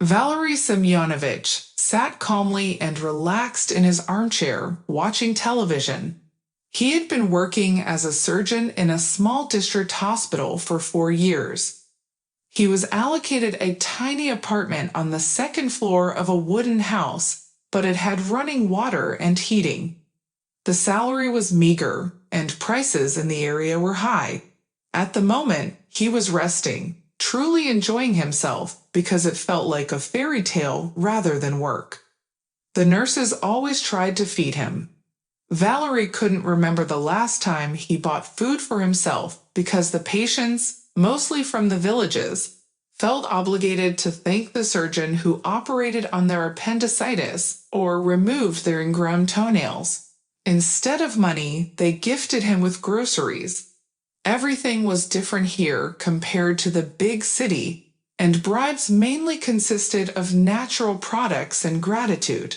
Valery Semyonovich sat calmly and relaxed in his armchair, watching television. He had been working as a surgeon in a small district hospital for 4 years. He was allocated a tiny apartment on the second floor of a wooden house, but it had running water and heating. The salary was meager, and prices in the area were high. At the moment, he was resting, truly enjoying himself because it felt like a fairy tale rather than work. The nurses always tried to feed him. Valery couldn't remember the last time he bought food for himself because the patients, mostly from the villages, felt obligated to thank the surgeon who operated on their appendicitis or removed their ingrown toenails. Instead of money, they gifted him with groceries. Everything was different here compared to the big city, and bribes mainly consisted of natural products and gratitude.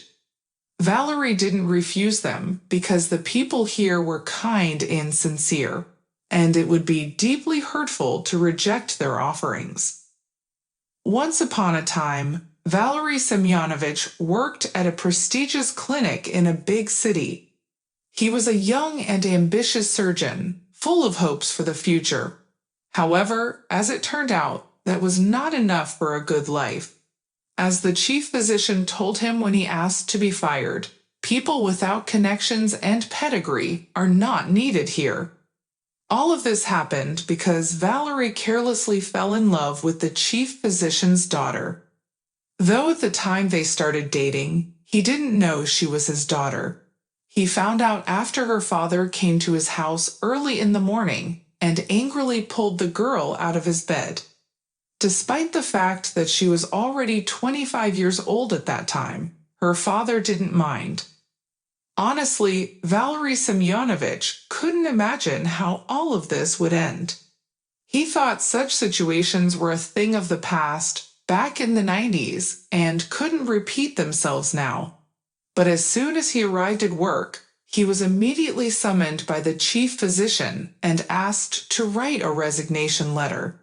Valery didn't refuse them because the people here were kind and sincere, and it would be deeply hurtful to reject their offerings. Once upon a time, Valery Semyonovich worked at a prestigious clinic in a big city. He was a young and ambitious surgeon, full of hopes for the future. However, as it turned out, that was not enough for a good life. As the chief physician told him when he asked to be fired, people without connections and pedigree are not needed here. All of this happened because Valery carelessly fell in love with the chief physician's daughter. Though at the time they started dating, he didn't know she was his daughter. He found out after her father came to his house early in the morning and angrily pulled the girl out of his bed. Despite the fact that she was already 25 years old at that time, her father didn't mind. Honestly, Valery Semyonovich couldn't imagine how all of this would end. He thought such situations were a thing of the past back in the 90s and couldn't repeat themselves now. But as soon as he arrived at work, he was immediately summoned by the chief physician and asked to write a resignation letter.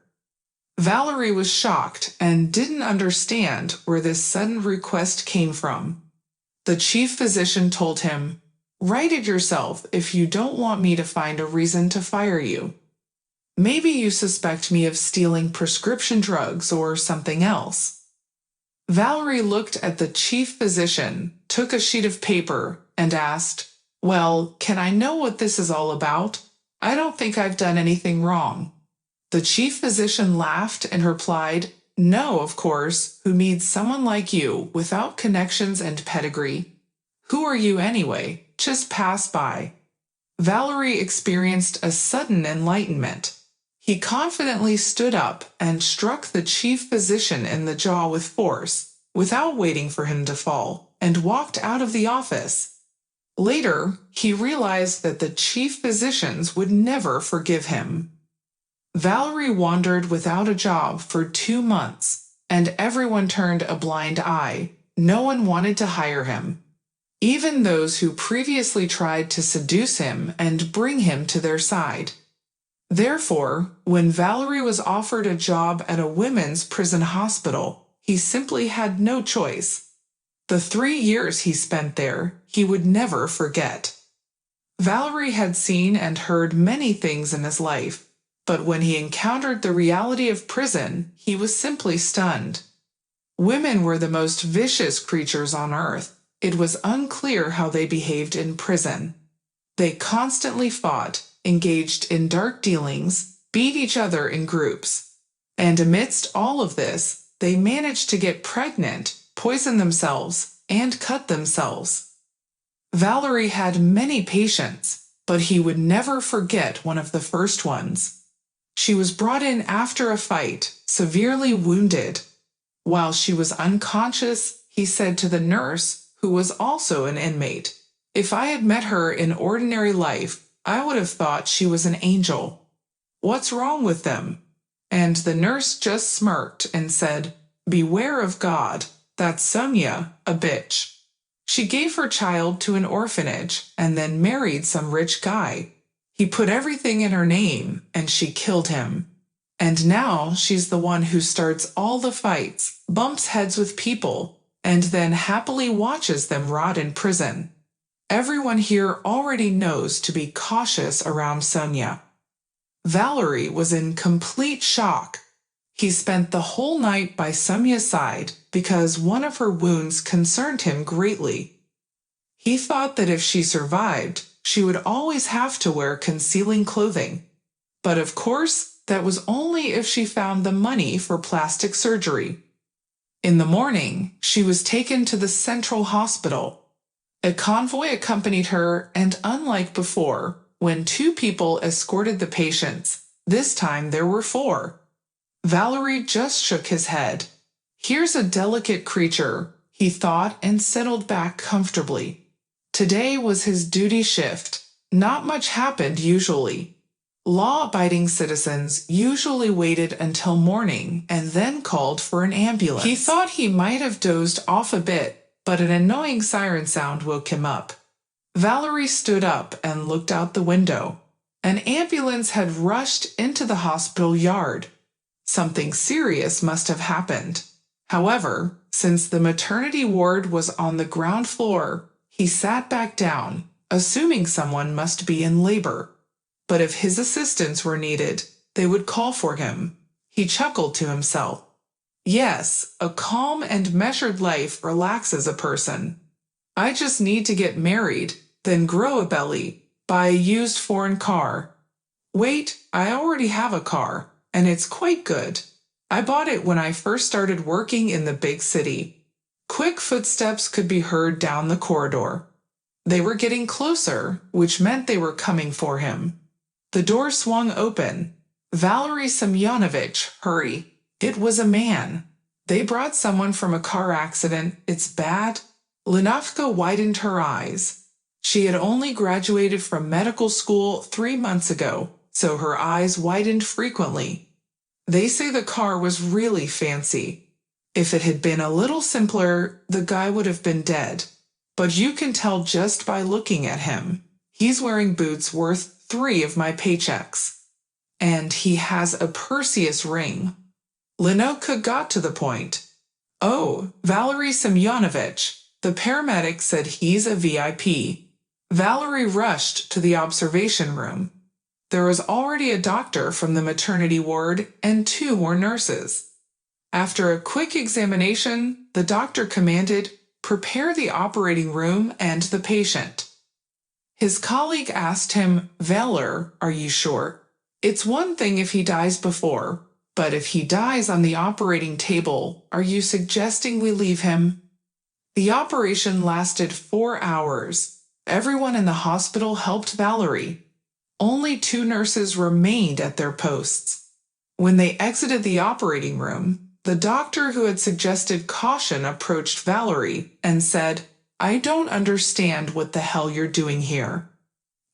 Valery was shocked and didn't understand where this sudden request came from. The chief physician told him, "Write it yourself if you don't want me to find a reason to fire you. Maybe you suspect me of stealing prescription drugs or something else." Valery looked at the chief physician, took a sheet of paper, and asked, "Well, can I know what this is all about? I don't think I've done anything wrong." The chief physician laughed and replied, "No, of course, who needs someone like you without connections and pedigree? Who are you anyway? Just pass by." Valery experienced a sudden enlightenment. He confidently stood up and struck the chief physician in the jaw with force, without waiting for him to fall, and walked out of the office. Later, he realized that the chief physicians would never forgive him. Valery wandered without a job for 2 months, and everyone turned a blind eye. No one wanted to hire him. Even those who previously tried to seduce him and bring him to their side. Therefore, when Valery was offered a job at a women's prison hospital, he simply had no choice. The 3 years he spent there, he would never forget. Valery had seen and heard many things in his life, but when he encountered the reality of prison, he was simply stunned. Women were the most vicious creatures on earth. It was unclear how they behaved in prison. They constantly fought, engaged in dark dealings, beat each other in groups. And amidst all of this, they managed to get pregnant, poison themselves, and cut themselves. Valery had many patients, but he would never forget one of the first ones. She was brought in after a fight, severely wounded. While she was unconscious, he said to the nurse, who was also an inmate, "If I had met her in ordinary life, I would have thought she was an angel. What's wrong with them?" And the nurse just smirked and said, "Beware of God, that's Sonia, a bitch. She gave her child to an orphanage and then married some rich guy. He put everything in her name, and she killed him. And now she's the one who starts all the fights, bumps heads with people, and then happily watches them rot in prison. Everyone here already knows to be cautious around Sonia. Valerie was in complete shock. He spent the whole night by Sonia's side because one of her wounds concerned him greatly. He thought that if she survived, she would always have to wear concealing clothing. But of course, that was only if she found the money for plastic surgery. In the morning, she was taken to the central hospital. A convoy accompanied her, and unlike before, when 2 people escorted the patients, this time there were 4. Valerie just shook his head. Here's a delicate creature, he thought, and settled back comfortably. Today was his duty shift. Not much happened usually. Law-abiding citizens usually waited until morning and then called for an ambulance. He thought he might have dozed off a bit, but an annoying siren sound woke him up. Valerie stood up and looked out the window. An ambulance had rushed into the hospital yard. Something serious must have happened. However, since the maternity ward was on the ground floor, he sat back down, assuming someone must be in labor. But if his assistance were needed, they would call for him. He chuckled to himself. Yes, a calm and measured life relaxes a person. I just need to get married, then grow a belly, buy a used foreign car. Wait, I already have a car, and it's quite good. I bought it when I first started working in the big city. Quick footsteps could be heard down the corridor. They were getting closer, which meant they were coming for him. The door swung open. Valerie Semyonovich, hurry. It was a man. They brought someone from a car accident. It's bad. Lenovka widened her eyes. She had only graduated from medical school 3 months ago, so her eyes widened frequently. They say the car was really fancy. If it had been a little simpler, the guy would have been dead. But you can tell just by looking at him. He's wearing boots worth 3 of my paychecks. And he has a Perseus ring. Lenovka got to the point. Oh, Valerie Semyonovich. The paramedic said he's a VIP. Valerie rushed to the observation room. There was already a doctor from the maternity ward and 2 more nurses. After a quick examination, the doctor commanded, "Prepare the operating room and the patient." His colleague asked him, "Valor, are you sure? It's one thing if he dies before, but if he dies on the operating table, are you suggesting we leave him?" The operation lasted 4 hours. Everyone in the hospital helped Valerie. Only 2 nurses remained at their posts. When they exited the operating room, the doctor who had suggested caution approached Valerie and said, "I don't understand what the hell you're doing here.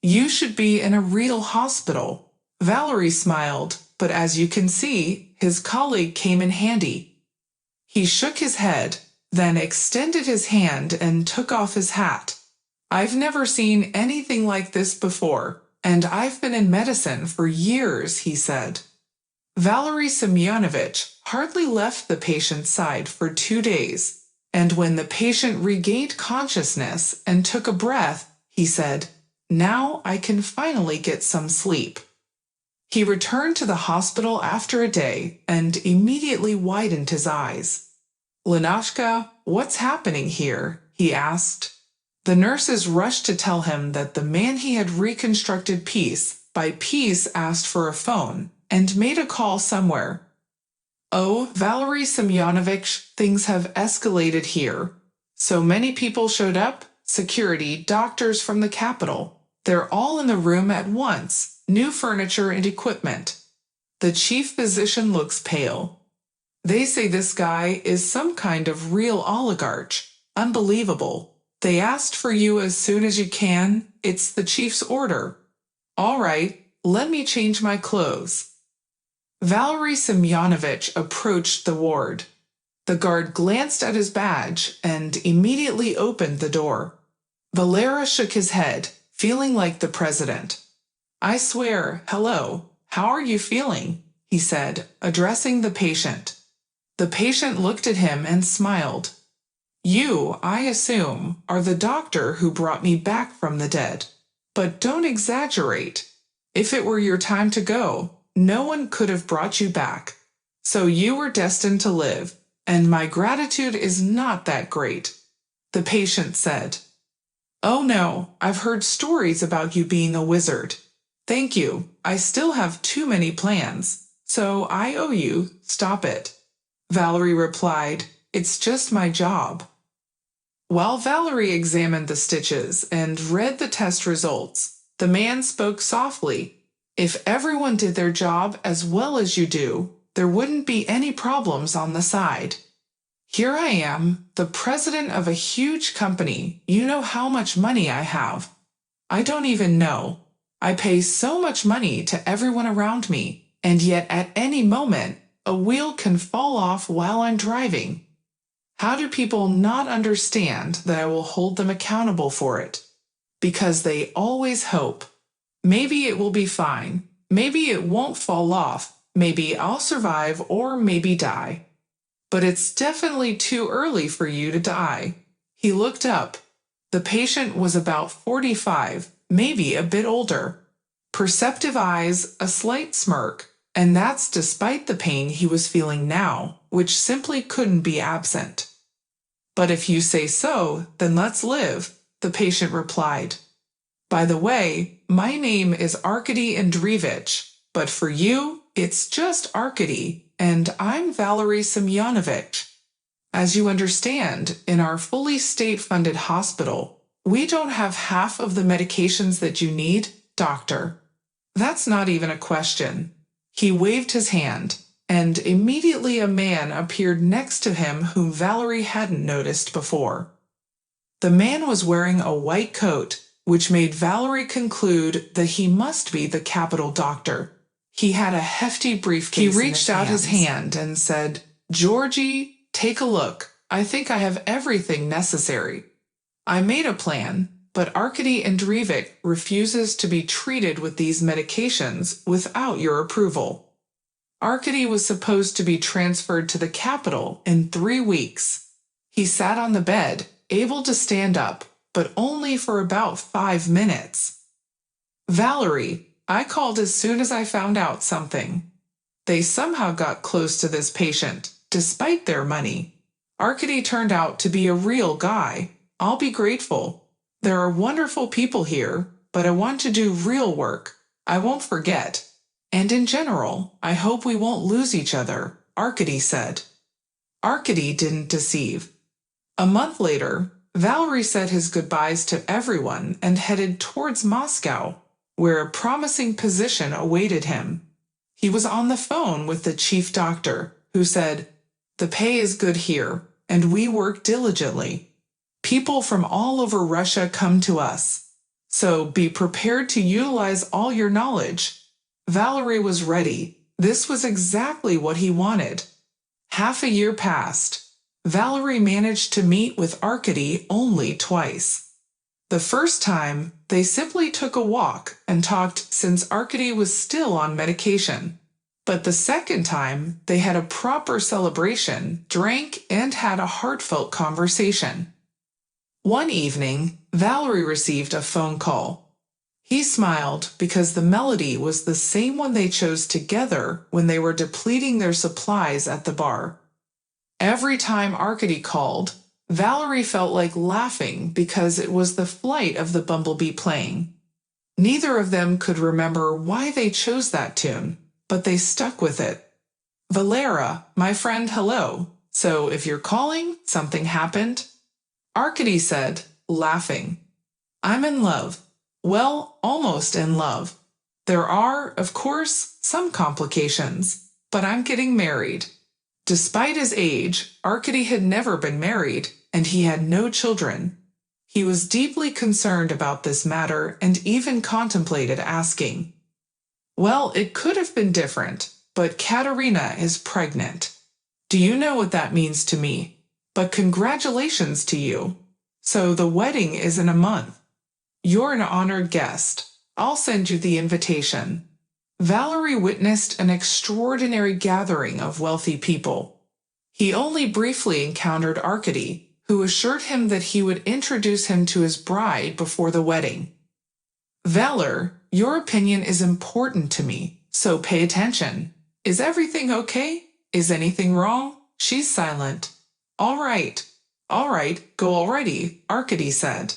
You should be in a real hospital." Valerie smiled, but as you can see, his colleague came in handy. He shook his head, then extended his hand and took off his hat. "I've never seen anything like this before, and I've been in medicine for years," he said. Valerie Semyonovich hardly left the patient's side for 2 days. And when the patient regained consciousness and took a breath, he said, "Now I can finally get some sleep." He returned to the hospital after a day and immediately widened his eyes. "Lenovka, what's happening here?" he asked. The nurses rushed to tell him that the man he had reconstructed piece by piece asked for a phone and made a call somewhere. "Oh, Valerie Semyonovich, things have escalated here. So many people showed up, security, doctors from the capital. They're all in the room at once, new furniture and equipment. The chief physician looks pale. They say this guy is some kind of real oligarch. Unbelievable. They asked for you as soon as you can. It's the chief's order. All right, let me change my clothes." Valerie Semyonovich approached the ward. The guard glanced at his badge and immediately opened the door. Valera shook his head, feeling like the president. "I swear, hello, how are you feeling?" he said, addressing the patient. The patient looked at him and smiled. You, I assume, are the doctor who brought me back from the dead. But don't exaggerate. If it were your time to go, no one could have brought you back. So you were destined to live, and my gratitude is not that great, the patient said. Oh no, I've heard stories about you being a wizard. Thank you, I still have too many plans, so I owe you, stop it. Valerie replied, it's just my job. While Valerie examined the stitches and read the test results, the man spoke softly. If everyone did their job as well as you do, there wouldn't be any problems on the side. Here I am, the president of a huge company. You know how much money I have. I don't even know. I pay so much money to everyone around me, and yet at any moment, a wheel can fall off while I'm driving. How do people not understand that I will hold them accountable for it? Because they always hope. Maybe it will be fine. Maybe it won't fall off. Maybe I'll survive or maybe die. But it's definitely too early for you to die. He looked up. The patient was about 45, maybe a bit older. Perceptive eyes, a slight smirk, and that's despite the pain he was feeling now, which simply couldn't be absent. But if you say so, then let's live, the patient replied. By the way, my name is Arkady Andreevich, but for you, it's just Arkady, and I'm Valery Semyonovich. As you understand, in our fully state-funded hospital, we don't have half of the medications that you need, doctor. That's not even a question. He waved his hand, and immediately a man appeared next to him whom Valerie hadn't noticed before. The man was wearing a white coat, which made Valerie conclude that he must be the capital doctor. He had a hefty briefcase. He reached out his hand and said, Georgie, take a look. I think I have everything necessary. I made a plan, but Arkady Andreevich refuses to be treated with these medications without your approval. Arkady was supposed to be transferred to the capital in 3 weeks. He sat on the bed, able to stand up, but only for about 5 minutes. Valerie, I called as soon as I found out something. They somehow got close to this patient, despite their money. Arkady turned out to be a real guy. I'll be grateful. There are wonderful people here, but I want to do real work. I won't forget. And in general, I hope we won't lose each other, Arkady said. Arkady didn't deceive. A month later, Valerie said his goodbyes to everyone and headed towards Moscow, where a promising position awaited him. He was on the phone with the chief doctor, who said, the pay is good here, and we work diligently. People from all over Russia come to us. So be prepared to utilize all your knowledge. Valerie was ready. This was exactly what he wanted. Half a year passed. Valerie managed to meet with Arkady only twice. The first time, they simply took a walk and talked since Arkady was still on medication. But the second time, they had a proper celebration, drank, and had a heartfelt conversation. One evening, Valerie received a phone call. He smiled because the melody was the same one they chose together when they were depleting their supplies at the bar. Every time Arkady called, Valerie felt like laughing because it was the flight of the bumblebee playing. Neither of them could remember why they chose that tune, but they stuck with it. Valera, my friend, hello. So if you're calling, something happened? Arkady said, laughing. I'm in love. Well, almost in love. There are, of course, some complications, but I'm getting married. Despite his age, Arkady had never been married, and he had no children. He was deeply concerned about this matter and even contemplated asking. Well, it could have been different, but Katerina is pregnant. Do you know what that means to me? But congratulations to you. So the wedding is in a month. You're an honored guest. I'll send you the invitation. Valerie witnessed an extraordinary gathering of wealthy people. He only briefly encountered Arkady, who assured him that he would introduce him to his bride before the wedding. Valor, your opinion is important to me, so pay attention. Is everything okay? Is anything wrong? She's silent. All right, go already, Arkady said.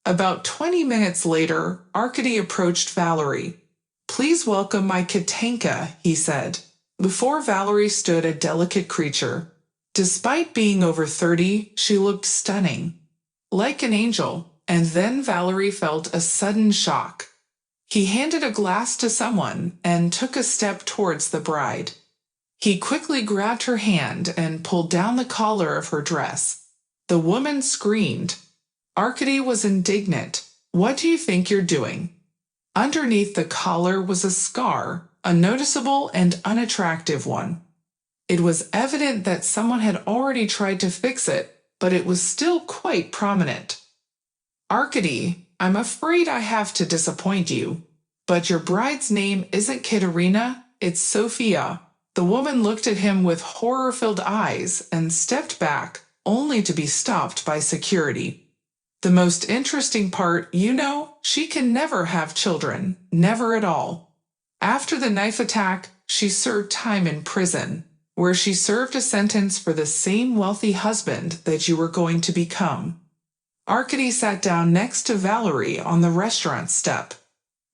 About 20 minutes later, Arkady approached Valerie. Please welcome my Katanka, he said. Before Valerie stood a delicate creature. Despite being over 30, she looked stunning. Like an angel, and then Valerie felt a sudden shock. He handed a glass to someone and took a step towards the bride. He quickly grabbed her hand and pulled down the collar of her dress. The woman screamed. Arkady was indignant. What do you think you're doing? Underneath the collar was a scar, a noticeable and unattractive one. It was evident that someone had already tried to fix it, but it was still quite prominent. Arkady, I'm afraid I have to disappoint you, but your bride's name isn't Katerina, it's Sophia. The woman looked at him with horror-filled eyes and stepped back, only to be stopped by security. The most interesting part, she can never have children, never at all. After the knife attack, she served time in prison, where she served a sentence for the same wealthy husband that you were going to become. Arkady sat down next to Valerie on the restaurant step.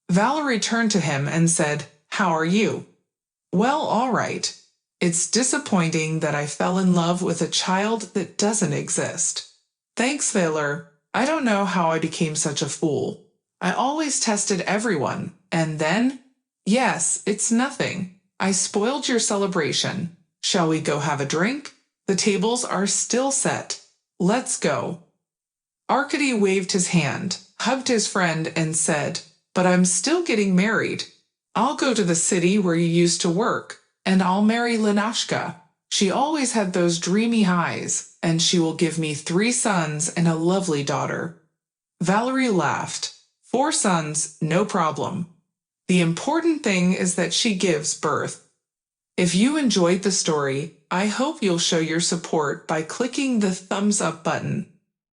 Valerie turned to him and said, How are you? Well, all right. It's disappointing that I fell in love with a child that doesn't exist. Thanks, Valor. I don't know how I became such a fool. I always tested everyone, and then? Yes, it's nothing. I spoiled your celebration. Shall we go have a drink? The tables are still set. Let's go. Arkady waved his hand, hugged his friend, and said, But I'm still getting married. I'll go to the city where you used to work, and I'll marry Lenashka. She always had those dreamy eyes, and she will give me 3 sons and a lovely daughter. Valerie laughed. 4 sons, no problem. The important thing is that she gives birth. If you enjoyed the story, I hope you'll show your support by clicking the thumbs up button.